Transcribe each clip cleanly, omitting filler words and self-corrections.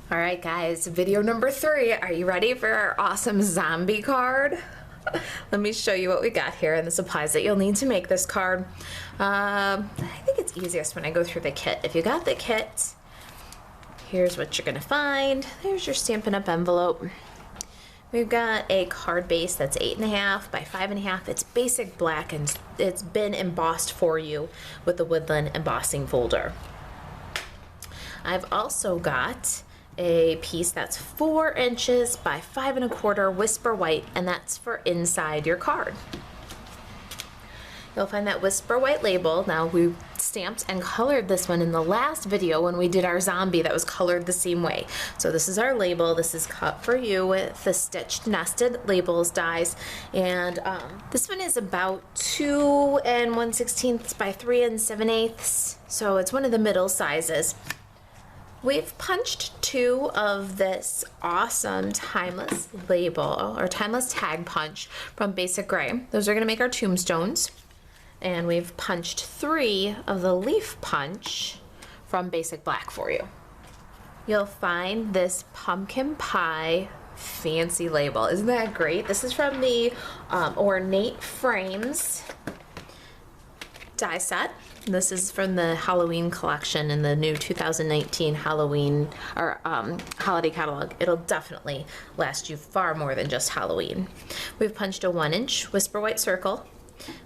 All right, guys, video number 3. Are you ready for our awesome zombie card? Let me show you what we got here and the supplies that you'll need to make this card. I think it's easiest when I go through the kit. If you got the kit, here's what you're gonna find. There's your Stampin' Up! Envelope. We've got a card base that's 8.5 by 5.5. It's basic black and it's been embossed for you with the Woodland embossing folder. I've also got a piece that's 4 inches by 5.25 Whisper White, and that's for inside your card. You'll find that Whisper White label. Now, we stamped and colored this one in the last video when we did our zombie that was colored the same way. So this is our label. This is cut for you with the stitched nested labels dies, and this one is about 2 1/16 by 3 7/8, so it's one of the middle sizes. We've punched 2 of this awesome timeless label or timeless tag punch from Basic Gray. Those are going to make our tombstones. And we've punched 3 of the leaf punch from Basic Black for you. You'll find this pumpkin pie fancy label. Isn't that great? This is from the Ornate Frames die set. This is from the Halloween collection in the new 2019 Halloween or holiday catalog. It'll definitely last you far more than just Halloween. We've punched a 1-inch Whisper White circle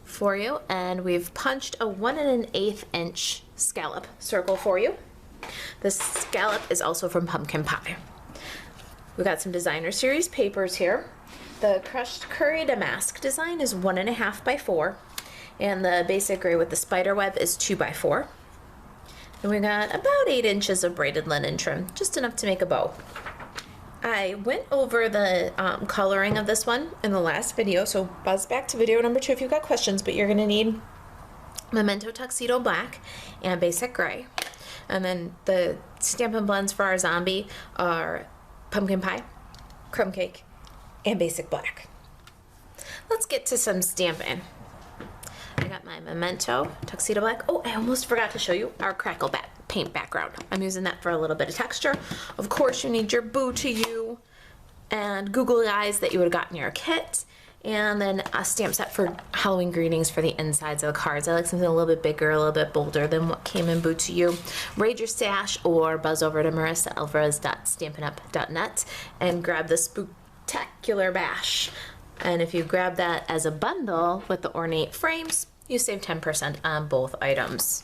for you, and we've punched a 1 1/8 inch scallop circle for you. This scallop is also from Pumpkin Pie. We've got some designer series papers here. The crushed curry damask design is 1.5 by 4. And the Basic Gray with the spider web is 2 by 4. And we got about 8 inches of braided linen trim, just enough to make a bow. I went over the coloring of this one in the last video, so buzz back to video number 2 if you've got questions, but you're gonna need Memento Tuxedo Black and Basic Gray. And then the Stampin' Blends for our zombie are Pumpkin Pie, Crumb Cake, and Basic Black. Let's get to some stamping. I got my Memento Tuxedo Black. Oh, I almost forgot to show you our Crackle paint background. I'm using that for a little bit of texture. Of course, you need your Boo to You and Googly Eyes that you would have gotten in your kit. And then a stamp set for Halloween greetings for the insides of the cards. I like something a little bit bigger, a little bit bolder than what came in Boo to You. Raid your stash or buzz over to marissaelvarez.stampinup.net and grab the Spooktacular Bash. And if you grab that as a bundle with the Ornate Frames, you save 10% on both items.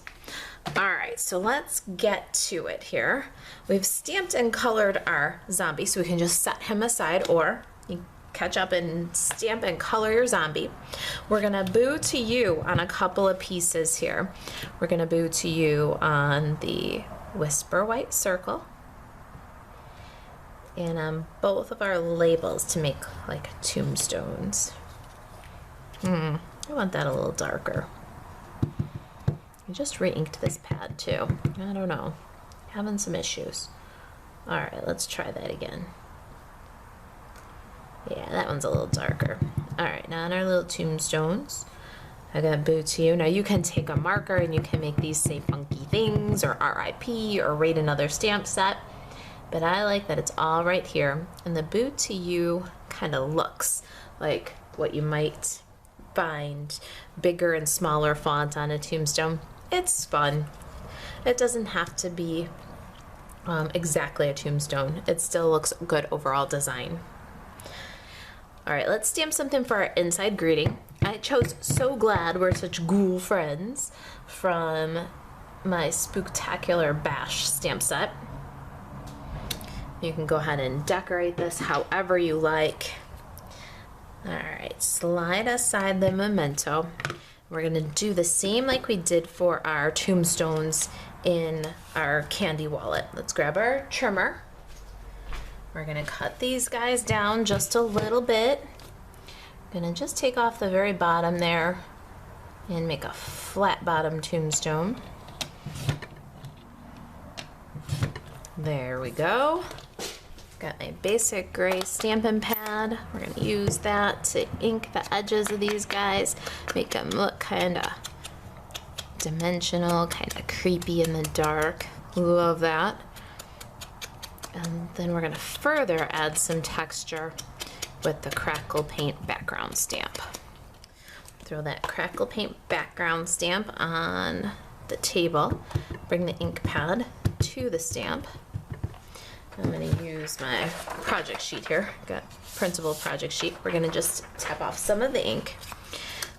All right, so let's get to it here. We've stamped and colored our zombie, so we can just set him aside, or you catch up and stamp and color your zombie. We're gonna Boo to You on a couple of pieces here. We're gonna Boo to You on the Whisper White circle, and on both of our labels to make like tombstones. I want that a little darker. I just re-inked this pad too. I don't know, having some issues. All right, let's try that again. Yeah, that one's a little darker. All right, now on our little tombstones, I got Boo to You. Now you can take a marker and you can make these say funky things or RIP or rate another stamp set. But I like that it's all right here. And the Boo to You kind of looks like what you might find bigger and smaller font on a tombstone. It's fun. It doesn't have to be exactly a tombstone. It still looks good overall design. All right, let's stamp something for our inside greeting. I chose So Glad We're Such Ghoul Friends from my Spooktacular Bash stamp set. You can go ahead and decorate this however you like. All right, slide aside the memento. We're gonna do the same like we did for our tombstones in our candy wallet. Let's grab our trimmer. We're gonna cut these guys down just a little bit. Gonna just take off the very bottom there and make a flat bottom tombstone. There we go. Got my Basic Gray Stampin' Pad. We're gonna use that to ink the edges of these guys, make them look kinda dimensional, kinda creepy in the dark. Love that. And then we're gonna further add some texture with the Crackle Paint background stamp. Throw that Crackle Paint background stamp on the table. Bring the ink pad to the stamp. I'm gonna use my project sheet here. Got printable project sheet. We're gonna just tap off some of the ink.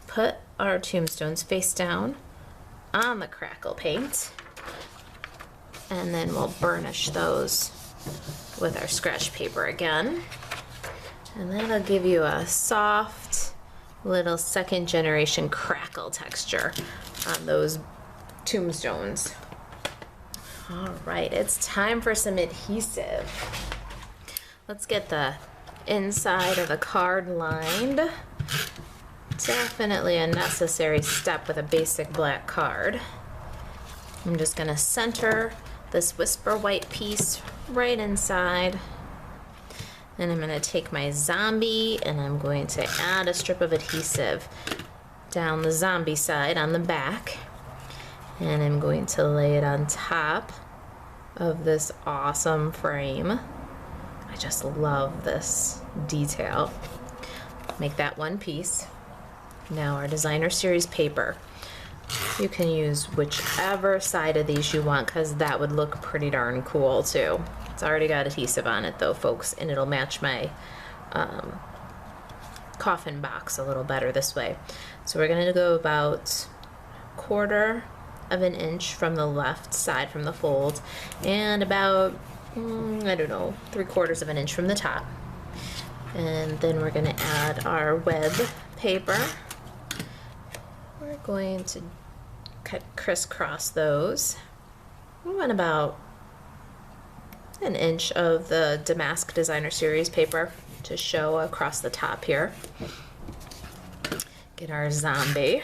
Put our tombstones face down on the Crackle Paint. And then we'll burnish those with our scratch paper again. And that'll give you a soft little second generation crackle texture on those tombstones. All right, it's time for some adhesive. Let's get the inside of the card lined. Definitely a necessary step with a basic black card. I'm just gonna center this Whisper White piece right inside. And I'm gonna take my zombie and I'm going to add a strip of adhesive down the zombie side on the back. And I'm going to lay it on top of this awesome frame. I just love this detail. Make that one piece. Now our designer series paper. You can use whichever side of these you want because that would look pretty darn cool too. It's already got adhesive on it though, folks, and it'll match my coffin box a little better this way. So we're gonna go about 1/4 of an inch from the left side from the fold and about, I don't know, 3/4 of an inch from the top. And then we're gonna add our web paper. We're going to cut crisscross those. We want about 1 inch of the Damask Designer Series paper to show across the top here. Get our zombie.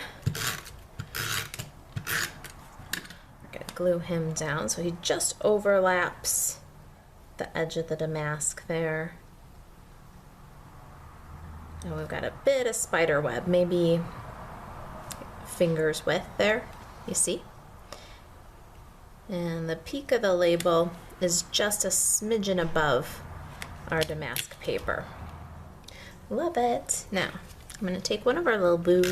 We're gonna glue him down so he just overlaps the edge of the damask there. And we've got a bit of spider web, maybe fingers width there, you see? And the peak of the label is just a smidgen above our damask paper. Love it. Now, I'm gonna take one of our little Boo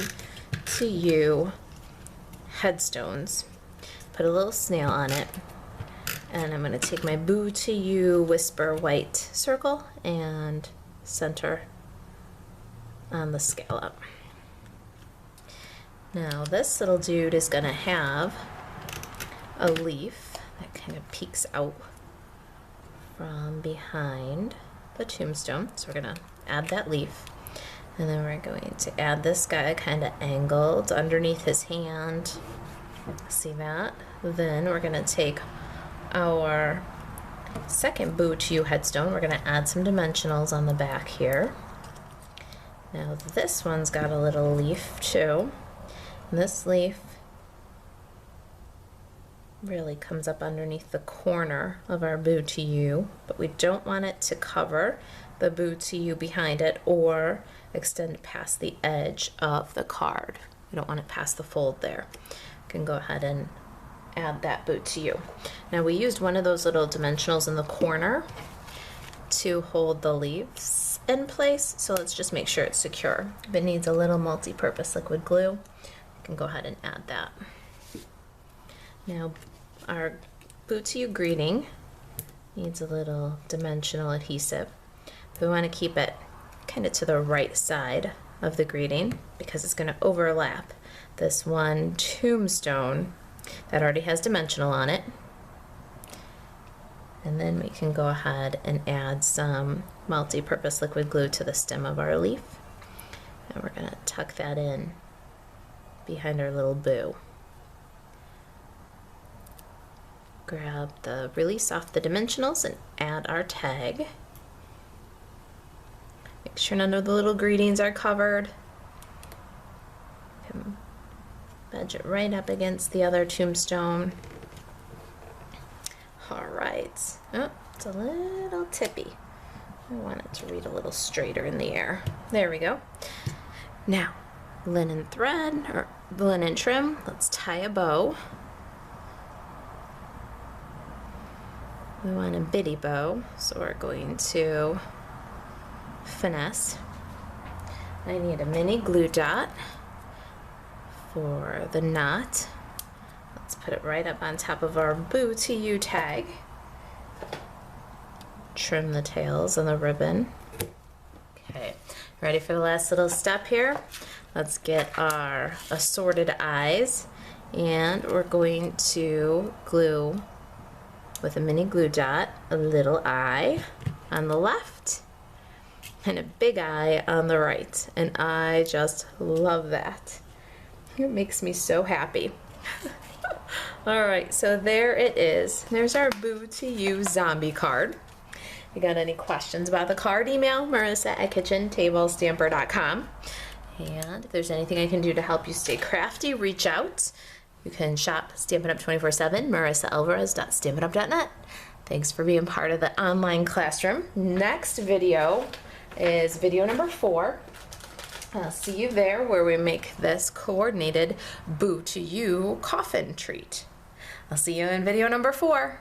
to You headstones, put a little snail on it, and I'm gonna take my Boo to You Whisper White circle and center on the scallop. Now this little dude is gonna have a leaf that kind of peeks out from behind the tombstone. So we're gonna add that leaf. And then we're going to add this guy kind of angled underneath his hand. See that? Then we're gonna take our second Boo to You headstone. We're gonna add some dimensionals on the back here. Now this one's got a little leaf too. And this leaf really comes up underneath the corner of our Boo to You, but we don't want it to cover the Boo to You behind it or extend past the edge of the card. We don't want it past the fold there. You can go ahead and add that Boo to You. Now we used one of those little dimensionals in the corner to hold the leaves in place, so let's just make sure it's secure. If it needs a little multi-purpose liquid glue, you can go ahead and add that. Now our Boo to You greeting needs a little dimensional adhesive. We want to keep it kind of to the right side of the greeting because it's going to overlap this one tombstone that already has dimensional on it. And then we can go ahead and add some multi-purpose liquid glue to the stem of our leaf. And we're going to tuck that in behind our little Boo. Grab the release off the dimensionals and add our tag. Make sure none of the little greetings are covered. Can wedge it right up against the other tombstone. All right. Oh, it's a little tippy. I want it to read a little straighter in the air. There we go. Now, linen thread or linen trim. Let's tie a bow. We want a bitty bow, so we're going to finesse. I need a mini glue dot for the knot. Let's put it right up on top of our Boo to You tag. Trim the tails and the ribbon. Okay, ready for the last little step here? Let's get our assorted eyes, and we're going to glue with a mini glue dot a little eye on the left and a big eye on the right, and I just love that. It makes me so happy. All right, so there it is. There's our Boo to You zombie card. If you got any questions about the card, email marissa@kitchentablestamper.com. And if there's anything I can do to help you stay crafty, reach out. You can shop Stampin' Up! 24/7, marissaAlvarez.stampin'up.net. Thanks for being part of the online classroom. Next video is video number 4. I'll see you there, where we make this coordinated Boo to You coffin treat. I'll see you in video number 4.